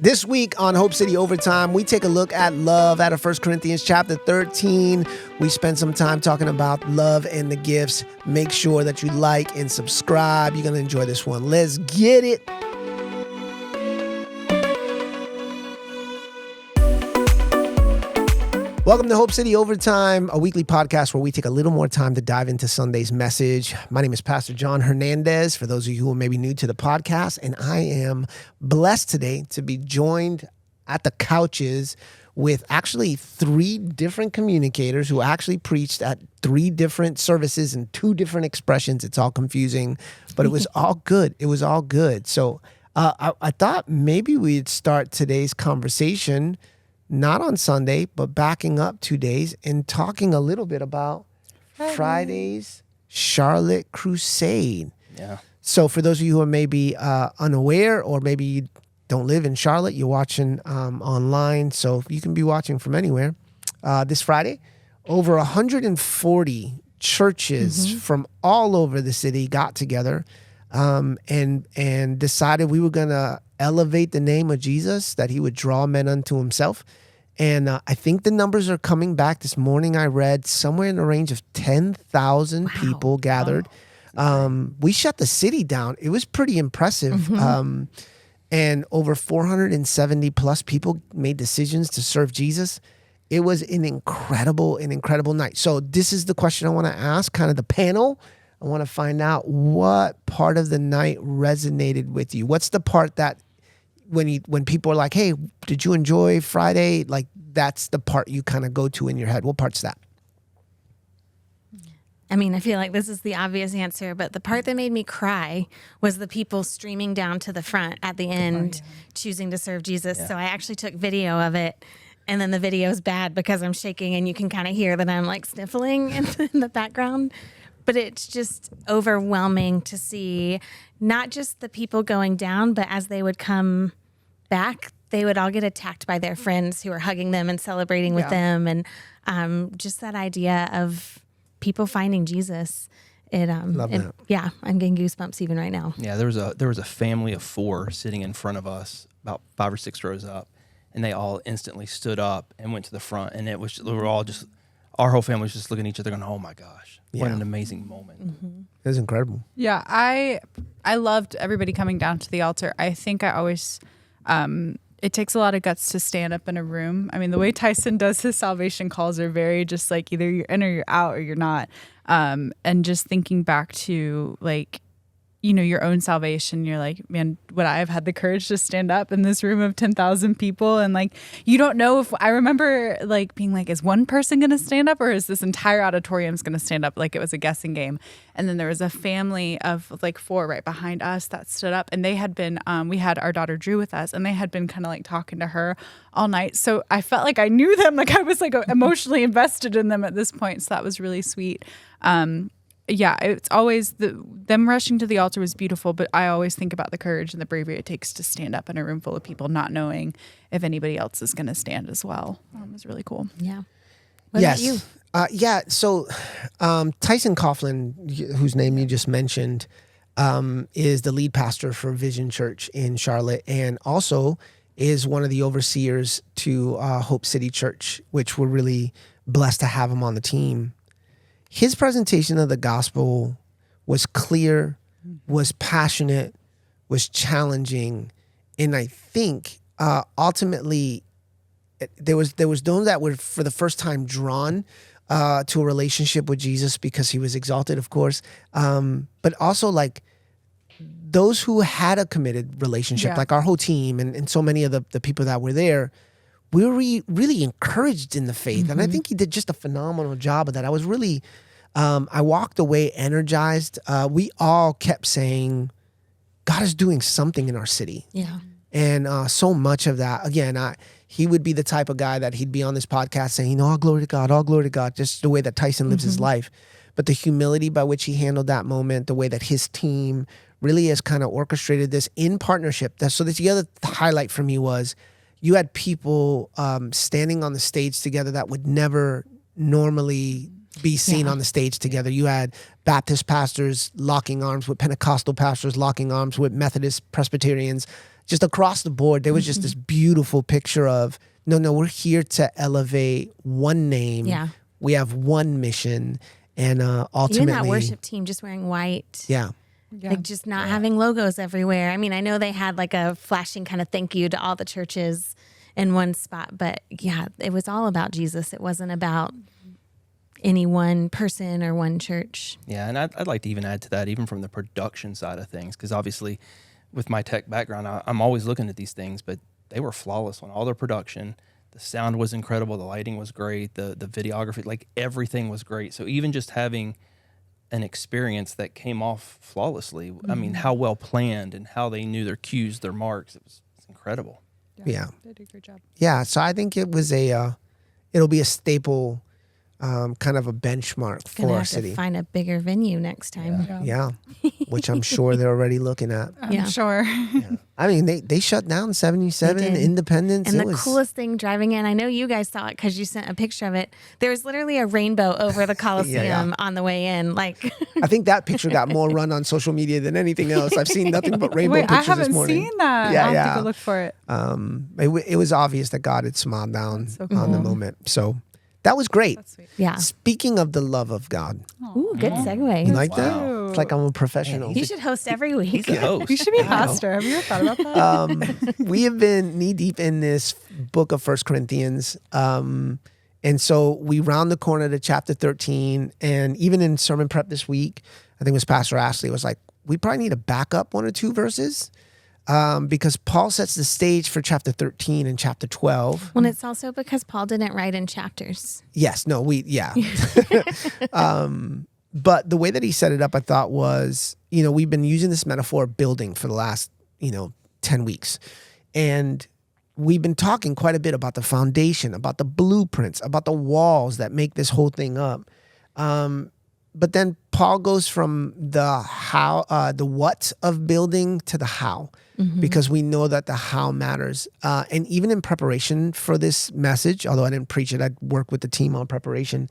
This week on Hope City Overtime, we take a look at love out of 1 Corinthians chapter 13. We spend some time talking about love and the gifts. Make sure that you like and subscribe. You're going to enjoy this one. Let's get it. Welcome to Hope City Overtime, a weekly podcast where we take a little more time to dive into Sunday's message. My name is Pastor John Hernandez, for those of you who are maybe new to the podcast, and I am blessed today to be joined at the couches with actually 3 different communicators who actually preached at 3 different services and 2 different expressions. It's all confusing, but it was all good. It was all good. So I thought maybe we'd start today's conversation not on Sunday, but backing up 2 days and talking a little bit about Friday's Charlotte Crusade. Yeah. So for those of you who are maybe unaware, or maybe you don't live in Charlotte, you're watching online, so you can be watching from anywhere. This Friday, over 140 churches from all over the city got together and decided we were going to elevate the name of Jesus, that he would draw men unto himself. And I think the numbers are coming back. This morning I read somewhere in the range of 10,000 people gathered. We shut the city down. It was pretty impressive. And over 470 plus people made decisions to serve Jesus. It was an incredible night. So this is the question I want to ask, kind of the panel. I want to find out what part of the night resonated with you. What's the part that when people are like, hey, did you enjoy Friday? Like, that's the part you kind of go to in your head. What part's that? I mean, I feel like this is the obvious answer, but the part that made me cry was the people streaming down to the front at the end, choosing to serve Jesus. Yeah. So I actually took video of it, and then the video is bad because I'm shaking, and you can kind of hear that I'm like sniffling in the background. But it's just overwhelming to see not just the people going down, but as they would come back, they would all get attacked by their friends who were hugging them and celebrating with them. And just that idea of people finding Jesus. Love that. Yeah, I'm getting goosebumps even right now. Yeah, there was a family of 4 sitting in front of us, about 5 or 6 rows up, and they all instantly stood up and went to the front. And our whole family was just looking at each other going, oh my gosh, what an amazing moment. It was incredible. Yeah, I loved everybody coming down to the altar. I think I always, it takes a lot of guts to stand up in a room. I mean, the way Tyson does his salvation calls are very just like either you're in or you're out or you're not. And just thinking back to like, you know, your own salvation, you're like, man, would I have had the courage to stand up in this room of 10,000 people? And like, you don't know if, I remember like being like, is one person going to stand up or is this entire auditorium's going to stand up? Like it was a guessing game. And then there was a family of like 4 right behind us that stood up, and they had been, we had our daughter Drew with us, and they had been kind of like talking to her all night. So I felt like I knew them. Like I was like emotionally invested in them at this point. So that was really sweet. Yeah, it's always them rushing to the altar was beautiful, but I always think about the courage and the bravery it takes to stand up in a room full of people, not knowing if anybody else is going to stand as well. It was really cool. Yeah. What about you? So Tyson Coughlin, whose name you just mentioned, is the lead pastor for Vision Church in Charlotte, and also is one of the overseers to Hope City Church, which we're really blessed to have him on the team. His presentation of the gospel was clear, was passionate, was challenging, and I think ultimately there was those that were for the first time drawn to a relationship with Jesus because he was exalted, of course, but also like those who had a committed relationship, like our whole team and so many of the people that were there. We were really encouraged in the faith. And I think he did just a phenomenal job of that. I was really, I walked away energized. We all kept saying, God is doing something in our city. Yeah. And so much of that, again, he would be the type of guy that he'd be on this podcast saying, all glory to God, just the way that Tyson lives his life. But the humility by which he handled that moment, the way that his team really has kind of orchestrated this in partnership. So the other highlight for me was, you had people standing on the stage together that would never normally be seen on the stage together. You had Baptist pastors locking arms with Pentecostal pastors, locking arms with Methodist Presbyterians, just across the board, there was just this beautiful picture of, no, we're here to elevate one name. Yeah. We have one mission. And ultimately. Even that worship team just wearing white. Yeah. Like just not having logos everywhere. I mean, I know they had like a flashing kind of thank you to all the churches in one spot, but yeah, it was all about Jesus. It wasn't about any one person or one church. Yeah, and I'd like to even add to that, even from the production side of things, because obviously with my tech background, I'm always looking at these things, but they were flawless on all their production. The sound was incredible. The lighting was great. The videography, like everything was great. So even just having an experience that came off flawlessly, I mean, how well planned and how they knew their cues, their marks, it's incredible. Yeah. They did a great job. Yeah. So I think it was it'll be a staple, kind of a benchmark Gonna for our have city. to find a bigger venue next time. Yeah. Which I'm sure they're already looking at. I'm Yeah. sure. I mean, they shut down 77 They did. Independence. And It the was, coolest thing driving in, I know you guys saw it because you sent a picture of it. There was literally a rainbow over the Coliseum on the way in. Like, I think that picture got more run on social media than anything else. I've seen nothing but rainbow Wait, I pictures this haven't morning. seen that. Yeah, I'll have yeah. to go look for it. It was obvious that God had smiled down so on the cool. moment. So that was great. That's sweet. yeah. Speaking of the love of God, Ooh, good segue. you like Wow. that? It's like I'm a professional. You should host every week. He's the host. You should be a pastor. Have you ever thought about that? We have been knee deep in this book of 1 Corinthians. And so we round the corner to chapter 13. And even in sermon prep this week, I think it was Pastor Ashley was like, we probably need to back up 1 or 2 verses because Paul sets the stage for chapter 13 and chapter 12. Well, it's also because Paul didn't write in chapters. Yes, no, yeah. But the way that he set it up, I thought was, we've been using this metaphor of building for the last, 10 weeks. And we've been talking quite a bit about the foundation, about the blueprints, about the walls that make this whole thing up. But then Paul goes from the the what of building to the how, because we know that the how matters. And even in preparation for this message, although I didn't preach it, I worked with the team on preparation.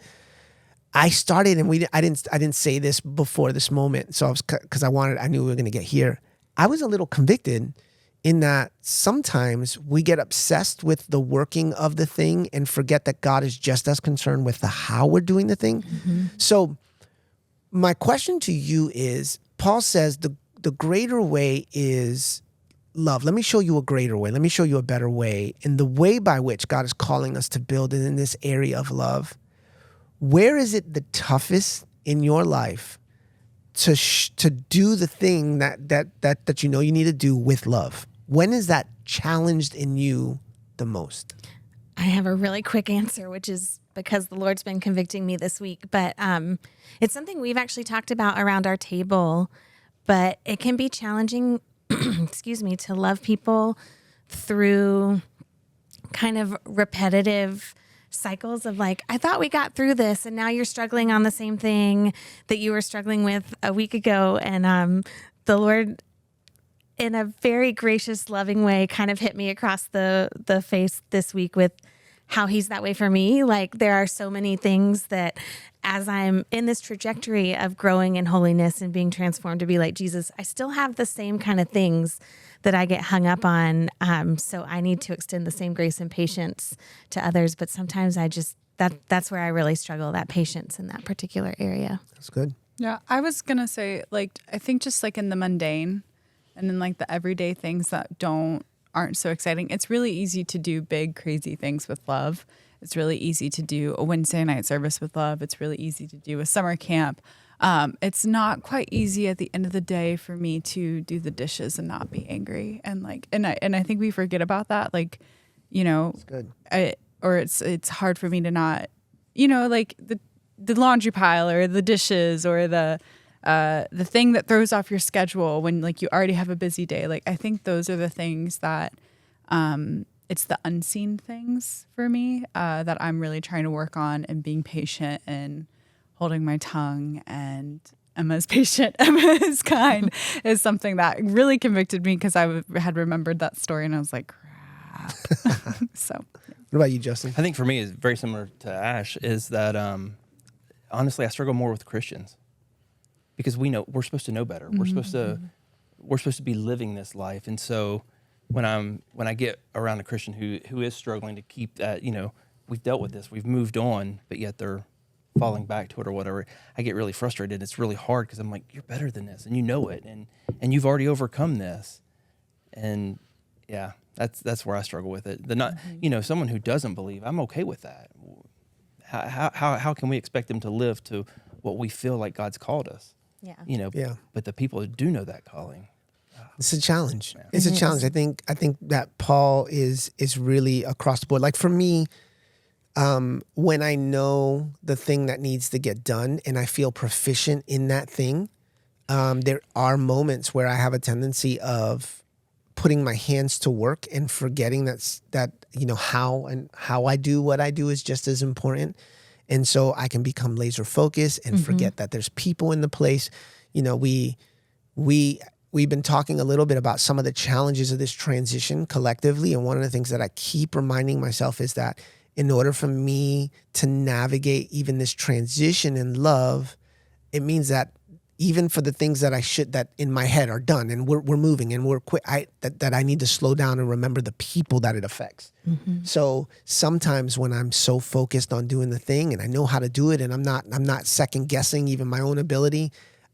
I started, and I didn't say this before this moment, so because I knew we were going to get here. I was a little convicted in that sometimes we get obsessed with the working of the thing and forget that God is just as concerned with the how we're doing the thing. So my question to you is, Paul says the greater way is love. Let me show you a greater way. Let me show you a better way. And the way by which God is calling us to build in this area of love, where is it the toughest in your life to do the thing that you need to do with love? When is that challenged in you the most? I have a really quick answer, which is because the Lord's been convicting me this week. But it's something we've actually talked about around our table. But it can be challenging, to love people through kind of repetitive cycles of like, I thought we got through this and now you're struggling on the same thing that you were struggling with a week ago. And the Lord, in a very gracious, loving way, kind of hit me across the face this week with how he's that way for me. Like, there are so many things that as I'm in this trajectory of growing in holiness and being transformed to be like Jesus, I still have the same kind of things that I get hung up on. So I need to extend the same grace and patience to others. But sometimes that's where I really struggle, that patience in that particular area. That's good. Yeah, I was going to say, like, I think just like in the mundane and then like the everyday things that aren't so exciting, it's really easy to do big, crazy things with love. It's really easy to do a Wednesday night service with love. It's really easy to do a summer camp. It's not quite easy at the end of the day for me to do the dishes and not be angry. And like, and I think we forget about that. Like, That's good. It's hard for me to not, like the laundry pile or the dishes or the thing that throws off your schedule when like you already have a busy day. Like, I think those are the things that, it's the unseen things for me that I'm really trying to work on, and being patient and holding my tongue, and Emma's patient, Emma is kind is something that really convicted me because I had remembered that story and I was like, crap. So, What about you, Justin? I think for me, it's very similar to Ash, is that honestly, I struggle more with Christians because we're supposed to know better. We're supposed to be living this life. And so when I get around a Christian who is struggling to keep that, we've dealt with this, we've moved on, but yet they're falling back to it or whatever, I get really frustrated. It's really hard because I'm like, you're better than this, and you know it, and you've already overcome this, and yeah, that's where I struggle with it. The not, someone who doesn't believe, I'm okay with that. How can we expect them to live to what we feel like God's called us? Yeah. Yeah. But the people who do know that calling, It's a challenge. It's a challenge. I think that Paul is really across the board. Like for me, when I know the thing that needs to get done and I feel proficient in that thing, there are moments where I have a tendency of putting my hands to work and forgetting that how I do what I do is just as important. And so I can become laser focused and forget that there's people in the place. We've been talking a little bit about some of the challenges of this transition collectively. And one of the things that I keep reminding myself is that in order for me to navigate even this transition in love, it means that even for the things that in my head are done and we're moving and we're quick, that I need to slow down and remember the people that it affects. So sometimes when I'm so focused on doing the thing and I know how to do it and I'm not second guessing even my own ability,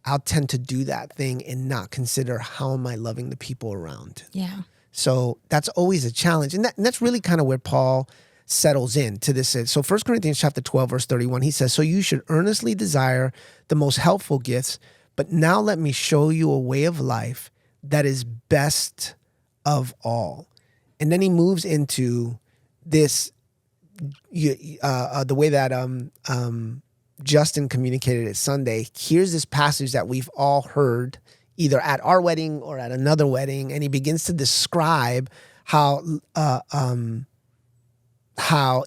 I'll tend to do that thing and not consider how am I loving the people around. Yeah. So that's always a challenge. And that's really kind of where Paul settles into this. So 1 Corinthians chapter 12, verse 31, he says, so you should earnestly desire the most helpful gifts, but now let me show you a way of life that is best of all. And then he moves into this, the way that Justin communicated it Sunday. Here's this passage that we've all heard either at our wedding or at another wedding, and he begins to describe how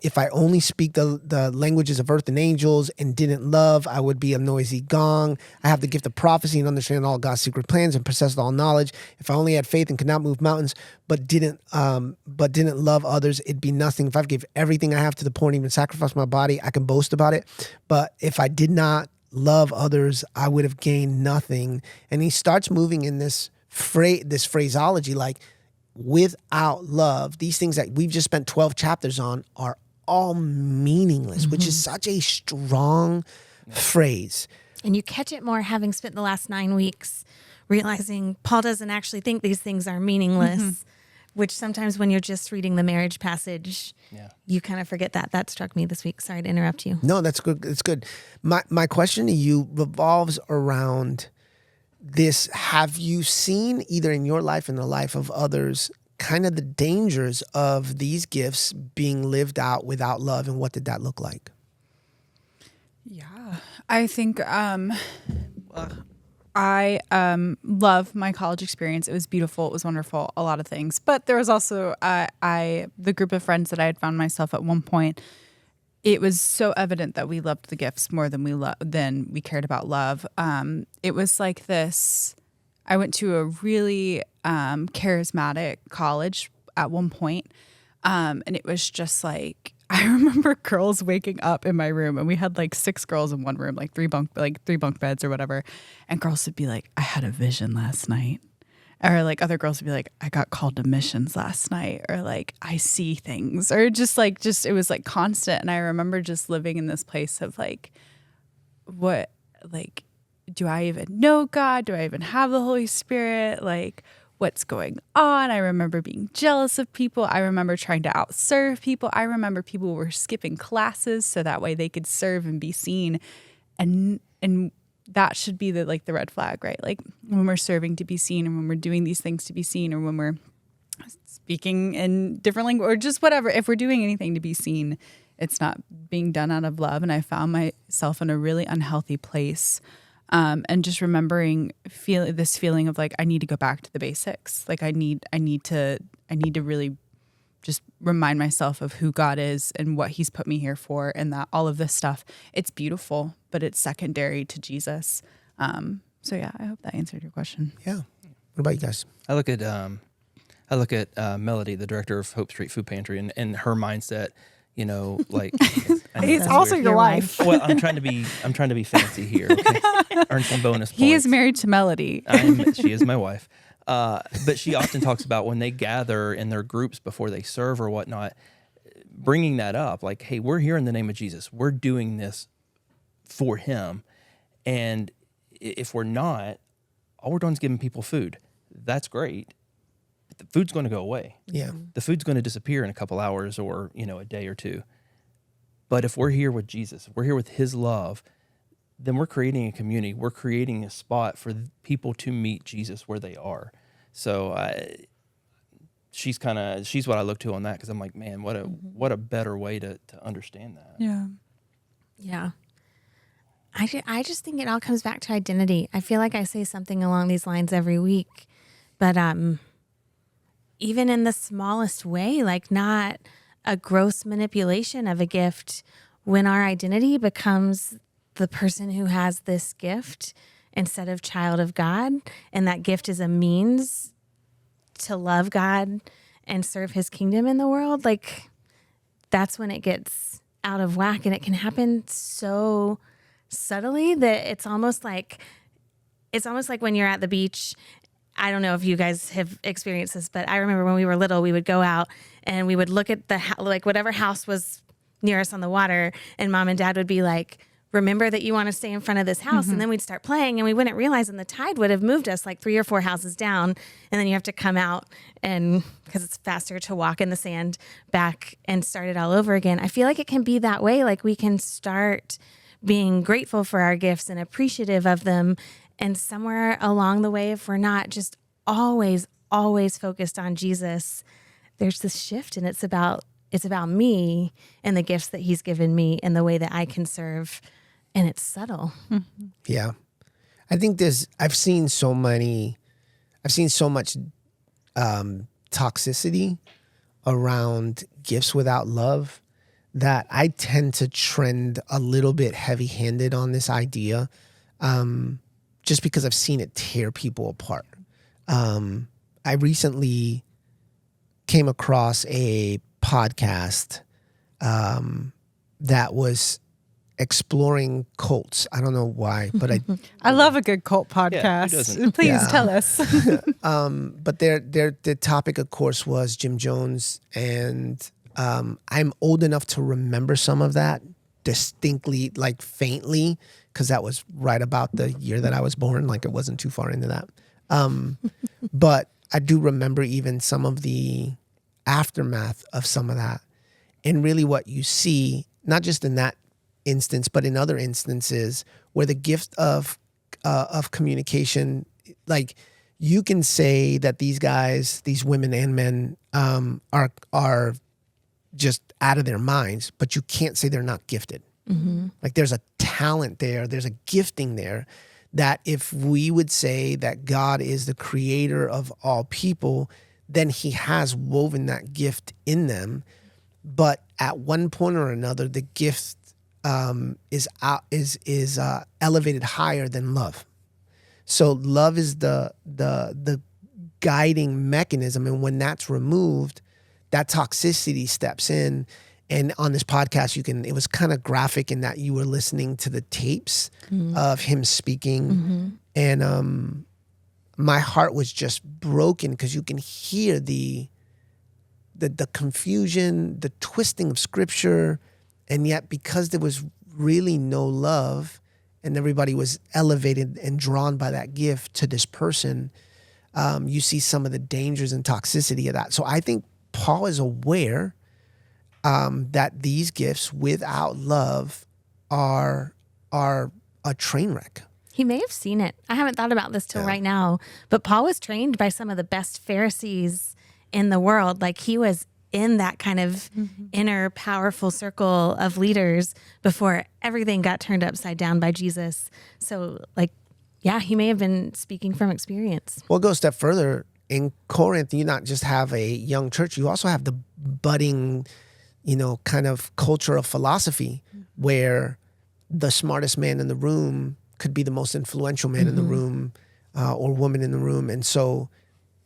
if I only speak the languages of earth and angels and didn't love, I would be a noisy gong. I have the gift of prophecy and understand all God's secret plans and possess all knowledge. If I only had faith and could not move mountains, but didn't love others, it'd be nothing. If I gave everything I have to the poor and even sacrifice my body, I can boast about it. But if I did not love others, I would have gained nothing. And he starts moving in this phraseology like, without love, these things that we've just spent 12 chapters on are all meaningless, which is such a strong phrase. And you catch it more having spent the last 9 weeks realizing Paul doesn't actually think these things are meaningless, which sometimes when you're just reading the marriage passage, you kind of forget that. That struck me this week. Sorry to interrupt you. No, that's good. It's good. My question to you revolves around this. Have you seen either in your life and the life of others kind of the dangers of these gifts being lived out without love, and what did that look like? Yeah, I think I love my college experience. It was beautiful. It was wonderful. A lot of things, but there was also the group of friends that I had found myself at one point. It was so evident that we loved the gifts more than we cared about love. It was like this. I went to a really charismatic college at one point, and it was just like, I remember girls waking up in my room, and we had like 6 girls in one room, like three bunk beds or whatever, and girls would be like, "I had a vision last night." Or like other girls would be like, I got called to missions last night, or like, I see things, or just it was like constant. And I remember just living in this place of like, what, like, do I even know God? Do I even have the Holy Spirit? Like, what's going on? I remember being jealous of people. I remember trying to outserve people. I remember people were skipping classes so that way they could serve and be seen. And that should be the red flag, right? Like when we're serving to be seen, and when we're doing these things to be seen, or when we're speaking in different language, or just whatever, if we're doing anything to be seen, it's not being done out of love. And I found myself in a really unhealthy place. And just remembering this feeling of like, I need to go back to the basics. Like I need to really just remind myself of who God is and what he's put me here for, and that all of this stuff, it's beautiful, but it's secondary to Jesus. So yeah, I hope that answered your question. Yeah. What about you guys? I look at Melody, the director of Hope Street Food Pantry, and her mindset. Like he's also your wife. Well, I'm trying to be fancy here. Okay? Earn some bonus points. He is married to Melody. She is my wife. But she often talks about when they gather in their groups before they serve or whatnot, bringing that up, like, hey, we're here in the name of Jesus. We're doing this for him. And if we're not, all we're doing is giving people food. That's great. But the food's going to go away. Yeah. The food's going to disappear in a couple hours or, a day or two. But if we're here with Jesus, if we're here with his love, then we're creating a community. We're creating a spot for people to meet Jesus where they are. So she's what I look to on that, because I'm like, man, what a better way to understand that. Yeah. Yeah. I just think it all comes back to identity. I feel like I say something along these lines every week, but even in the smallest way, like not a gross manipulation of a gift, when our identity becomes the person who has this gift instead of child of God, and that gift is a means to love God and serve his kingdom in the world, like that's when it gets out of whack. And it can happen so subtly that it's almost like when you're at the beach. I don't know if you guys have experienced this, but I remember when we were little, we would go out and we would look at whatever house was near us on the water, and mom and dad would be like, remember that you want to stay in front of this house. And then we'd start playing and we wouldn't realize, and the tide would have moved us like 3 or 4 houses down. And then you have to come out, and because it's faster to walk in the sand back and start it all over again. I feel like it can be that way. Like we can start being grateful for our gifts and appreciative of them. And somewhere along the way, if we're not just always focused on Jesus, there's this shift, and it's about me and the gifts that he's given me and the way that I can serve. And it's subtle. Yeah. I think I've seen so much toxicity around gifts without love that I tend to trend a little bit heavy-handed on this idea, just because I've seen it tear people apart. I recently came across a podcast that was exploring cults. I don't know why, but I love a good cult Yeah, who podcast. doesn't? Please Yeah. tell us. but the topic, of course, was Jim Jones, and I'm old enough to remember some of that distinctly, like faintly, because that was right about the year that I was born. Like it wasn't too far into that. But I do remember even some of the aftermath of some of that, and really what you see, not just in that instance, but in other instances where the gift of communication, like you can say that these guys, these women and men, are just out of their minds, but you can't say they're not gifted. Like there's a talent there, there's a gifting there, that if we would say that God is the creator of all people, then he has woven that gift in them. But at one point or another, the gift is elevated higher than love. So love is the guiding mechanism, and when that's removed, that toxicity steps in. And on this podcast, it was kind of graphic in that you were listening to the tapes of him speaking. And my heart was just broken because you can hear the confusion, the twisting of scripture. And yet, because there was really no love and everybody was elevated and drawn by that gift to this person, you see some of the dangers and toxicity of that. So I think Paul is aware that these gifts without love are a train wreck. He may have seen it. I haven't thought about this till right now, but Paul was trained by some of the best Pharisees in the world. Like he was in that kind of inner powerful circle of leaders before everything got turned upside down by Jesus. So like, yeah, he may have been speaking from experience. We'll go a step further. In Corinth, you not just have a young church, you also have the budding, kind of culture of philosophy where the smartest man in the room could be the most influential man in the room or woman in the room. And so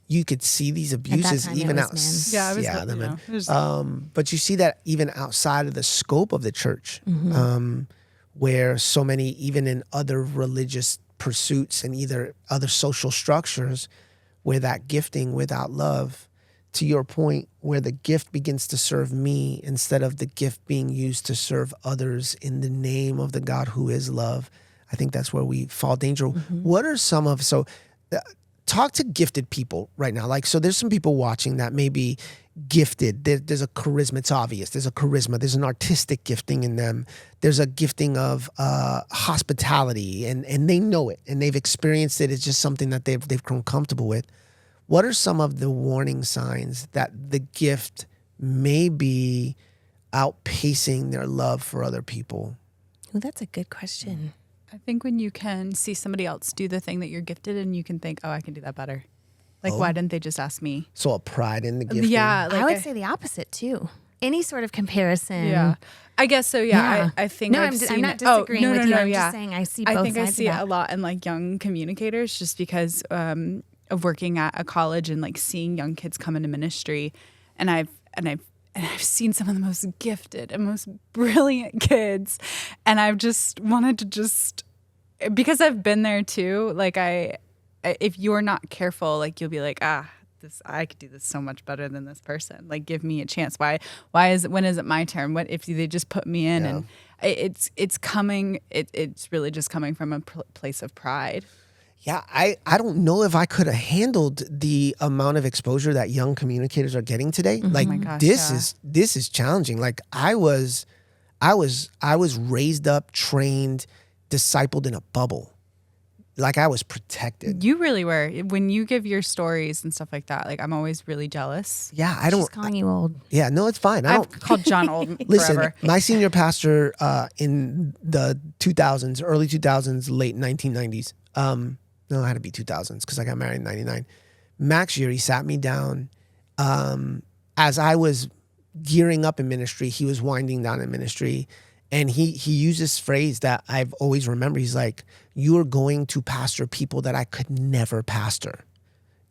you could see these abuses time, even it was out. men. But you see that even outside of the scope of the church, where so many, even in other religious pursuits and either other social structures, where that gifting without love, to your point, where the gift begins to serve me instead of the gift being used to serve others in the name of the God who is love, I think that's where we fall danger. What are some of, talk to gifted people right now. Like, so there's some people watching that may be gifted. There's a charisma. It's obvious. There's a charisma. There's an artistic gifting in them. There's a gifting of hospitality, and they know it and they've experienced it. It's just something that they've grown comfortable with. What are some of the warning signs that the gift may be outpacing their love for other people? Oh, that's a good question. I think when you can see somebody else do the thing that you're gifted in, you can think, oh, I can do that better. Like, why didn't they just ask me? So a pride in the gifting. Yeah. Like I would say the opposite too. Any sort of comparison. Yeah. I guess so. Yeah. I think No, I've I'm seen not it. disagreeing with you. I'm yeah. just saying I see both I think sides I see of it that. a lot in like young communicators, just because of working at a college and like seeing young kids come into ministry, and I've seen some of the most gifted and most brilliant kids, and I've just wanted to just, because I've been there too. Like if you're not careful, like you'll be like, I could do this so much better than this person. Like, give me a chance. Why is it, when is it my turn? What if they just put me in? Yeah. And it's coming. It's really just coming from a place of pride. Yeah, I don't know if I could have handled the amount of exposure that young communicators are getting today. Like, my gosh, this is challenging. Like, I was raised up, trained, discipled in a bubble. Like, I was protected. You really were. When you give your stories and stuff like that, like, I'm always really jealous. Yeah, I don't. She's calling you old. Yeah, no, it's fine. I I've don't. called John old Listen, forever. my senior pastor in the 2000s, early 2000s, late 1990s. No, it had to be 2000s because I got married in 99. Max Year, he sat me down as I was gearing up in ministry. He was winding down in ministry. And he used this phrase that I've always remembered. He's like, you are going to pastor people that I could never pastor.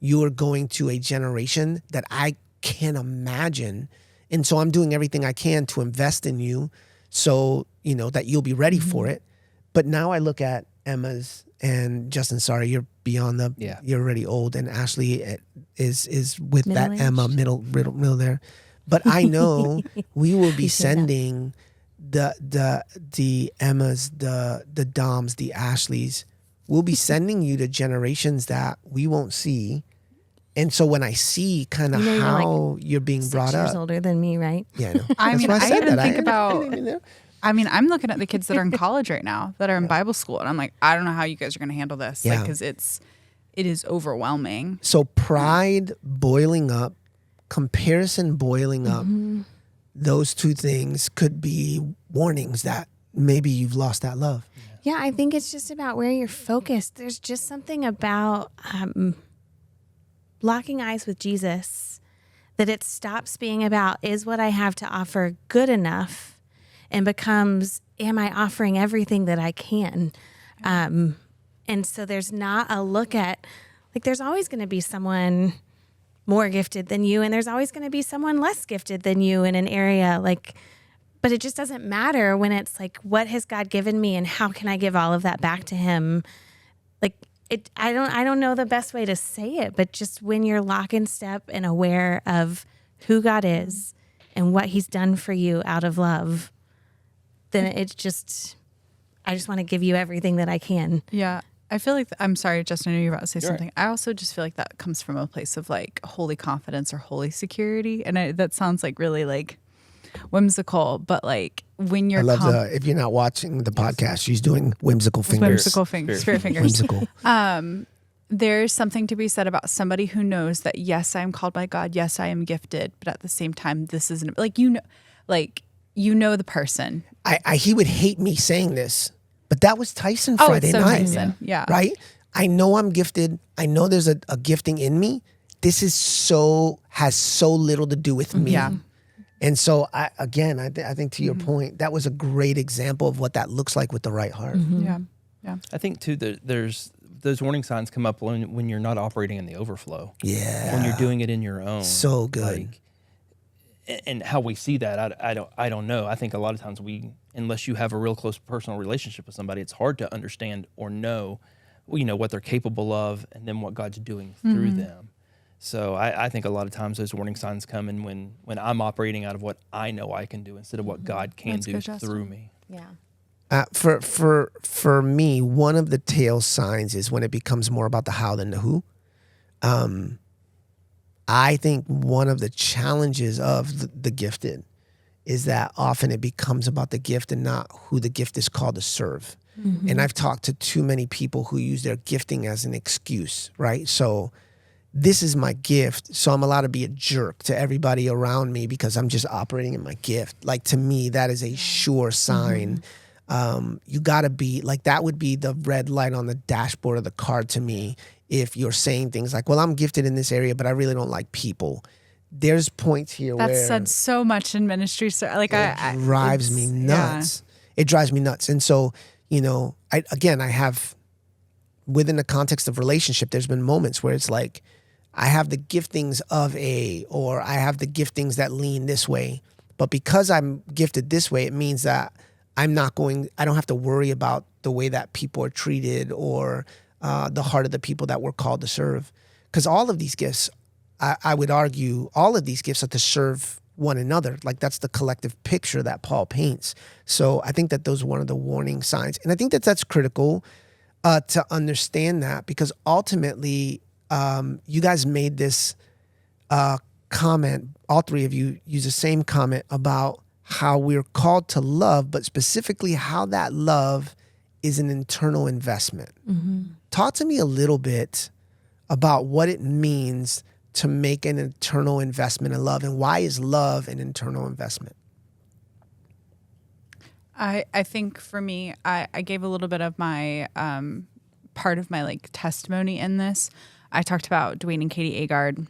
You are going to a generation that I can't imagine. And so I'm doing everything I can to invest in you so, you know, that you'll be ready for it. But now I look at Emma's and Justin, sorry, you're beyond you're already old. And Ashley is with that Middle-aged. Emma middle there. But I know we will be sending the Emmas, the Doms, the Ashleys, we'll be sending you to generations that we won't see. And so when I see kind of You know, you're how you're being 6 brought years up, older than me, right? yeah, I know. I That's mean, why I said even that. think didn't about. even know. I mean, I'm looking at the kids that are in college right now that are in Bible school, and I'm like, I don't know how you guys are going to handle this, Yeah. because it is overwhelming. So pride boiling up, comparison boiling up, those two things could be warnings that maybe you've lost that love. Yeah, I think it's just about where you're focused. There's just something about locking eyes with Jesus that it stops being about, is what I have to offer good enough, and becomes, am I offering everything that I can? And so there's not a look at, like, there's always going to be someone more gifted than you, and there's always going to be someone less gifted than you in an area, like, but it just doesn't matter when it's like, what has God given me and how can I give all of that back to him? Like, I don't know the best way to say it, but just when you're lock in step and aware of who God is and what he's done for you out of love, then it's just, I just want to give you everything that I can. Yeah. I feel like, I'm sorry, Justin, I know you were about to say something. I also just feel like that comes from a place of like holy confidence or holy security. And that sounds like really like whimsical, but like when you're I love if you're not watching the podcast, she's doing whimsical fingers. whimsical fingers, spirit fingers. Whimsical. There's something to be said about somebody who knows that, yes, I am called by God. Yes, I am gifted. But at the same time, this isn't like, you know the person. He would hate me saying this, but that was Tyson Friday it's so night. Tyson. Yeah. Right? I know I'm gifted. I know there's a gifting in me. This has so little to do with me. Yeah. And so I think to your point, that was a great example of what that looks like with the right heart. Yeah. Yeah. I think too that there's those warning signs come up when you're not operating in the overflow. Yeah. When you're doing it in your own. So good. And how we see that, I don't know. I think a lot of times unless you have a real close personal relationship with somebody, it's hard to understand or know. what they're capable of, and then what God's doing through them. So I think a lot of times those warning signs come in when I'm operating out of what I know I can do instead of what God can That's do good, Justin. through me. Yeah. For me, one of the tail signs is when it becomes more about the how than the who. I think one of the challenges of the gifted is that often it becomes about the gift and not who the gift is called to serve. And I've talked to too many people who use their gifting as an excuse, right? So this is my gift, so I'm allowed to be a jerk to everybody around me because I'm just operating in my gift. Like, to me, that is a sure sign. You got to be, like, that would be the red light on the dashboard of the car to me if you're saying things like, well, I'm gifted in this area, but I really don't like people. There's points here That's where said so much in ministry. So like it drives me nuts. It drives me nuts. And so, I have, within the context of relationship, there's been moments where it's like, I have the giftings of A, or I have the giftings that lean this way. But because I'm gifted this way, it means that I don't have to worry about the way that people are treated or the heart of the people that we're called to serve. Because all of these gifts, I would argue, all of these gifts are to serve one another. Like, that's the collective picture that Paul paints. So I think that those are one of the warning signs. And I think that that's critical to understand that, because ultimately, you guys made this comment, all three of you use the same comment about how we're called to love, but specifically how that love is an internal investment. Talk to me a little bit about what it means to make an internal investment in love, and why is love an internal investment? I think for me, I gave a little bit of my part of my testimony in this. I talked about Dwayne and Katie Agard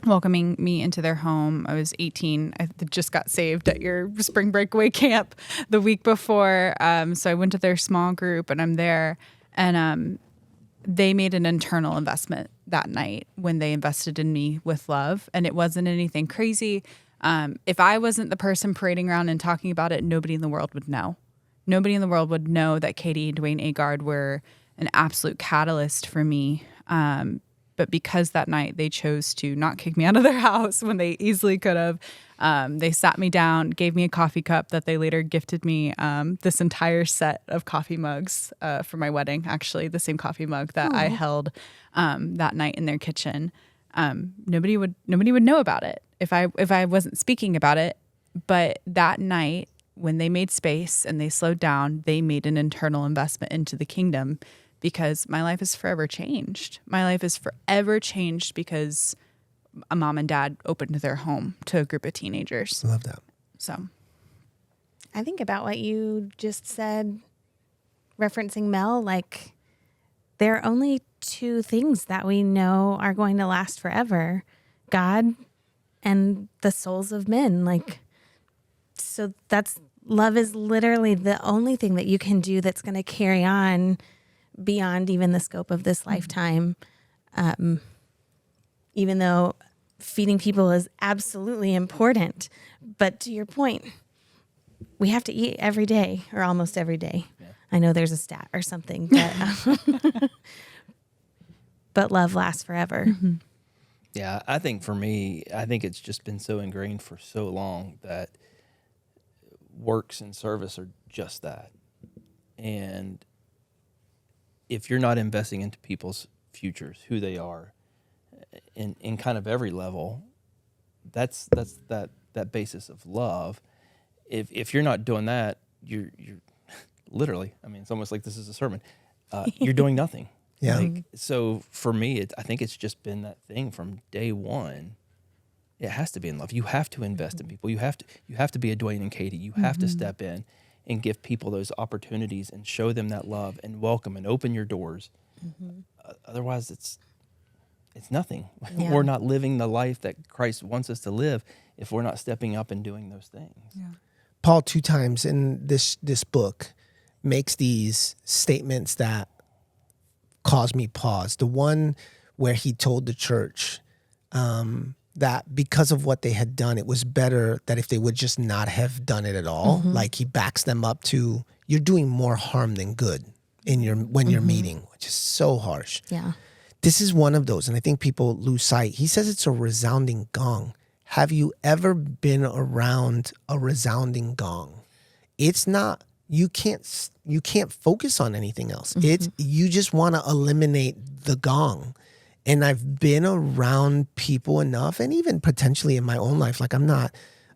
welcoming me into their home. I was 18. I just got saved at your spring breakaway camp the week before. So I went to their small group, and I'm there. And they made an internal investment that night when they invested in me with love. And it wasn't anything crazy. If I wasn't the person parading around and talking about it, nobody in the world would know. Nobody in the world would know that Katie and Dwayne Agard were an absolute catalyst for me. But because that night they chose to not kick me out of their house when they easily could have, they sat me down, gave me a coffee cup that they later gifted me this entire set of coffee mugs for my wedding, actually, the same coffee mug that I held that night in their kitchen. Nobody would know about it if I wasn't speaking about it. But that night, when they made space and they slowed down, they made an internal investment into the kingdom. Because my life is forever changed. My life is forever changed because a mom and dad opened their home to a group of teenagers. I love that. So I think about what you just said, referencing Mel, like, there are only two things that we know are going to last forever: God and the souls of men. So love is literally the only thing that you can do that's going to carry on beyond even the scope of this lifetime. Even though feeding people is absolutely important, but to your point, we have to eat every day, or almost every day. Yeah. I know there's a stat or something, but but love lasts forever. Mm-hmm. Yeah, I think for me, it's just been so ingrained for so long that works and service are just that. And if you're not investing into people's futures, who they are, in kind of every level, that's that basis of love. If you're not doing that, you're literally, I mean, it's almost like this is a sermon. You're doing nothing. Yeah. So for me, I think it's just been that thing from day one. It has to be in love. You have to invest in people. You have to be a Dwayne and Katie. You have to step in and give people those opportunities and show them that love and welcome and open your doors. Otherwise, it's nothing. Yeah. We're not living the life that Christ wants us to live if we're not stepping up and doing those things. yeah. Paul 2 times in this book makes these statements that cause me pause. The one where he told the church that because of what they had done, it was better that if they would just not have done it at all. Like, he backs them up to, you're doing more harm than good, in your when you're meeting, which is so harsh. Yeah. This is one of those, and I think people lose sight. He says it's a resounding gong. Have you ever been around a resounding gong? It's not. You can't focus on anything else. It's you just want to eliminate the gong. And I've been around people enough, and even potentially in my own life, like I'm not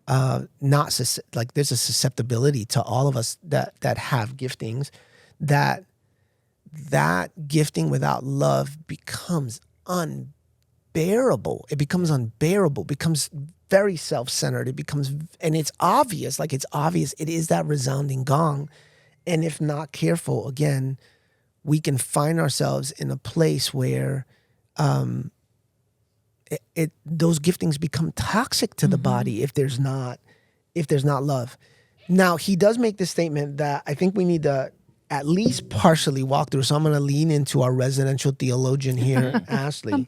like there's a susceptibility to all of us that have giftings, that gifting without love becomes unbearable. It becomes unbearable, becomes very self-centered. It becomes, and it's obvious, it is that resounding gong. And if not careful, again, we can find ourselves in a place where those giftings become toxic to the body if there's not love. Now, he does make this statement that I think we need to at least partially walk through. So I'm going to lean into our residential theologian here, Ashley.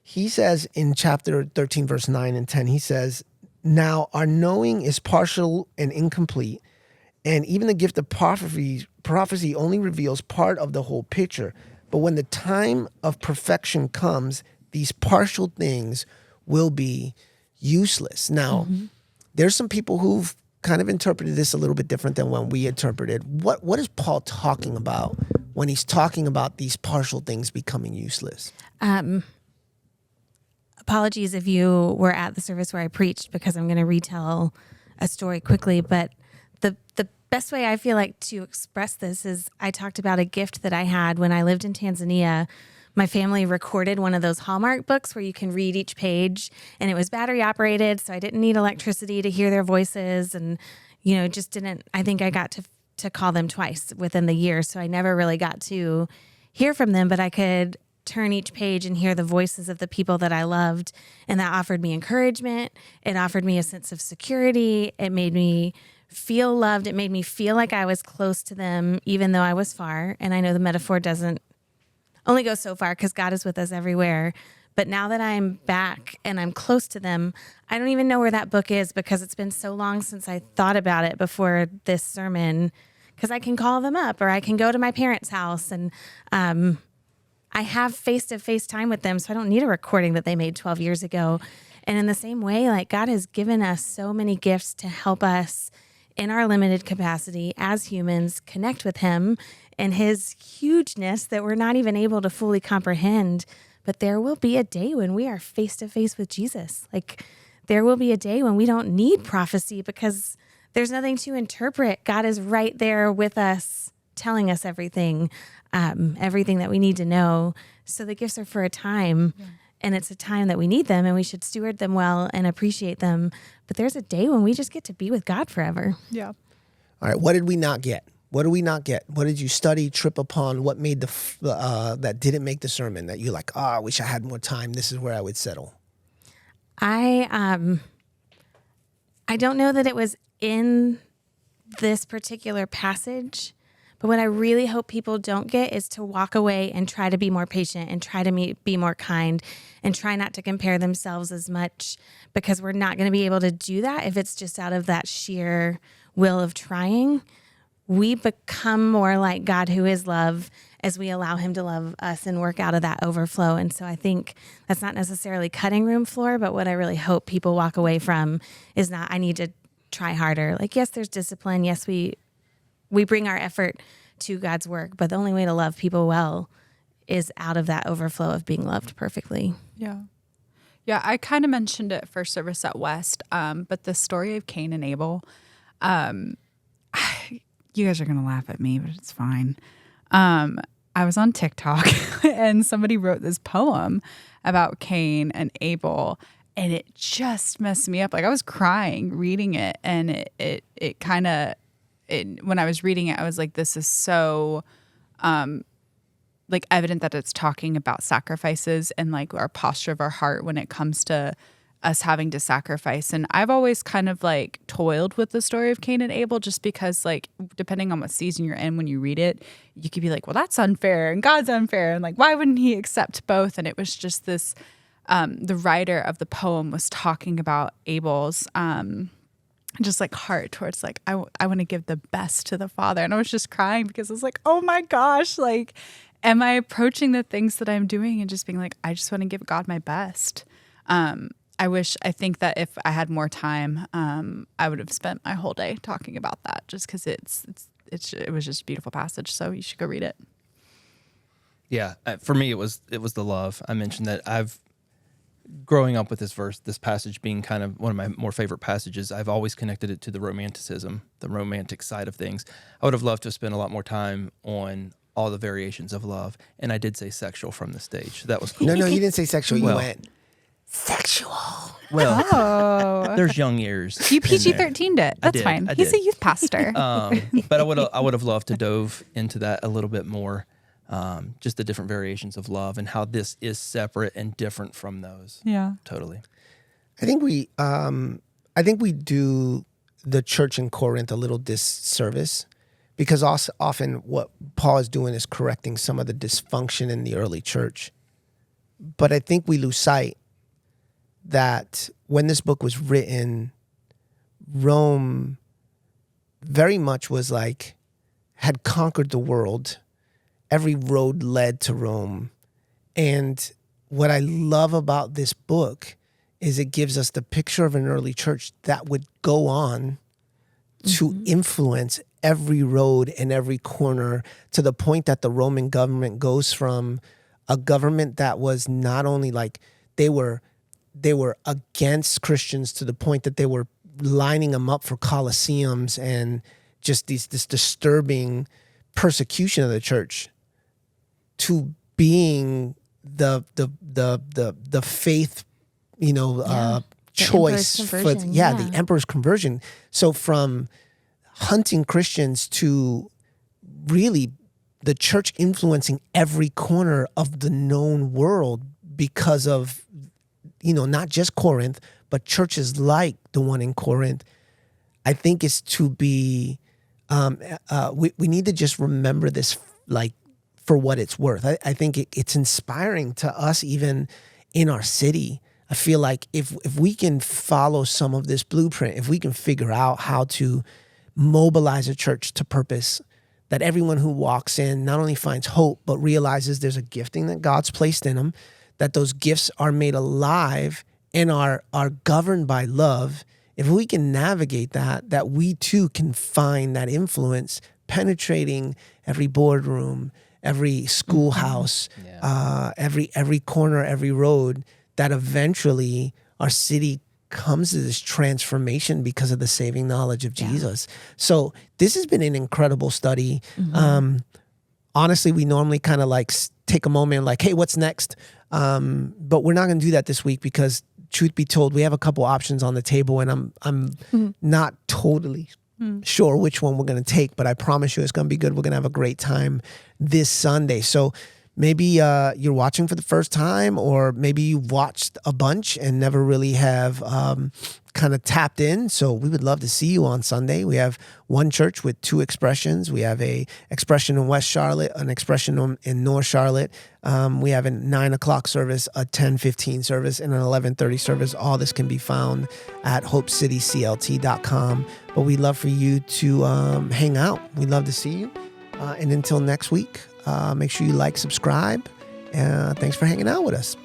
He says in chapter 13, verse 9 and 10, he says, now our knowing is partial and incomplete, and even the gift of prophecy only reveals part of the whole picture. But when the time of perfection comes, these partial things will be useless. Now, there's some people who've kind of interpreted this a little bit different than when we interpreted. What is Paul talking about when he's talking about these partial things becoming useless? Apologies if you were at the service where I preached, because I'm going to retell a story quickly. But the best way I feel like to express this is I talked about a gift that I had when I lived in Tanzania. My family recorded one of those Hallmark books where you can read each page, and it was battery operated, so I didn't need electricity to hear their voices, and just didn't. I think I got to call them twice within the year, so I never really got to hear from them, but I could turn each page and hear the voices of the people that I loved, and that offered me encouragement. It offered me a sense of security. It made me feel loved. It made me feel like I was close to them, even though I was far. And I know the metaphor doesn't only go so far, because God is with us everywhere. But now that I'm back and I'm close to them, I don't even know where that book is, because it's been so long since I thought about it before this sermon, because I can call them up, or I can go to my parents' house, and I have face-to-face time with them, so I don't need a recording that they made 12 years ago. And in the same way, like, God has given us so many gifts to help us in our limited capacity as humans connect with him and his hugeness that we're not even able to fully comprehend. But there will be a day when we are face-to-face with Jesus. Like, there will be a day when we don't need prophecy, because there's nothing to interpret. God is right there with us, telling us everything that we need to know. So the gifts are for a time, and it's a time that we need them, and we should steward them well and appreciate them. But there's a day when we just get to be with God forever. Yeah. All right, what did we not get? What did we not get? What did you study, trip upon? What made that didn't make the sermon that you're like, I wish I had more time. This is where I would settle. I don't know that it was in this particular passage, but what I really hope people don't get is to walk away and try to be more patient and try to be more kind and try not to compare themselves as much, because we're not going to be able to do that if it's just out of that sheer will of trying. We become more like God, who is love, as we allow him to love us and work out of that overflow. And so I think that's not necessarily cutting room floor, but what I really hope people walk away from is not, I need to try harder. Like, yes, there's discipline. Yes, we bring our effort to God's work, but the only way to love people well is out of that overflow of being loved perfectly. Yeah. Yeah, I kind of mentioned it first service at West, but the story of Cain and Abel, you guys are going to laugh at me, but it's fine. I was on TikTok and somebody wrote this poem about Cain and Abel, and it just messed me up. Like, I was crying reading it, and it kind of, when I was reading it, I was like, this is so like evident that it's talking about sacrifices and like our posture of our heart when it comes to us having to sacrifice. And I've always kind of like toiled with the story of Cain and Abel, just because, like, depending on what season you're in when you read it, you could be like, well, that's unfair and God's unfair, and like, why wouldn't he accept both? And it was just this, the writer of the poem was talking about Abel's just like heart towards like, I want to give the best to the Father. And I was just crying because I was like, oh my gosh, like, am I approaching the things that I'm doing and just being like, I just want to give God my best. I think that if I had more time, I would have spent my whole day talking about that, just because it was just a beautiful passage. So you should go read it. Yeah, for me, it was the love. I mentioned that growing up with this passage being kind of one of my more favorite passages, I've always connected it to the romanticism, the romantic side of things. I would have loved to spend a lot more time on all the variations of love, and I did say sexual from the stage. That was cool. No, you didn't say sexual. You Well, went sexual. Well, Oh, there's young ears. you in there. PG-13'd it. That's did, fine. I He's did. a youth pastor. But I would have loved to dove into that a little bit more, just the different variations of love and how this is separate and different from those. Yeah. Totally. I think we do the church in Corinth a little disservice, because also often what Paul is doing is correcting some of the dysfunction in the early church. But I think we lose sight that when this book was written, Rome very much was like, had conquered the world. Every road led to Rome. And what I love about this book is it gives us the picture of an early church that would go on to influence every road and every corner, to the point that the Roman government goes from a government that was not only like they were against Christians to the point that they were lining them up for colosseums and just this disturbing persecution of the church, to being the faith, choice emperor's for conversion, the emperor's conversion. So from hunting Christians to really the church influencing every corner of the known world because of, not just Corinth, but churches like the one in Corinth, I think is to be, we need to just remember this like for what it's worth. I think it's inspiring to us even in our city. I feel like if we can follow some of this blueprint, if we can figure out how to mobilize a church to purpose, that everyone who walks in not only finds hope, but realizes there's a gifting that God's placed in them, that those gifts are made alive and are governed by love. If we can navigate that we too can find that influence penetrating every boardroom, every schoolhouse, every corner, every road, that eventually our city comes to this transformation because of the saving knowledge of Jesus. So this has been an incredible study. Honestly, we normally kind of like take a moment and like, hey, what's next? But we're not going to do that this week because, truth be told, we have a couple options on the table, and I'm not totally sure which one we're going to take, but I promise you it's going to be good. We're going to have a great time this Sunday. So maybe you're watching for the first time, or maybe you've watched a bunch and never really have kind of tapped in. So we would love to see you on Sunday. We have one church with two expressions. We have a expression in West Charlotte, an expression in North Charlotte. We have a 9 o'clock service, a 10:15 service, and an 11:30 service. All this can be found at HopeCityCLT.com. But we'd love for you to hang out. We'd love to see you. And until next week, make sure you like, subscribe. Thanks for hanging out with us.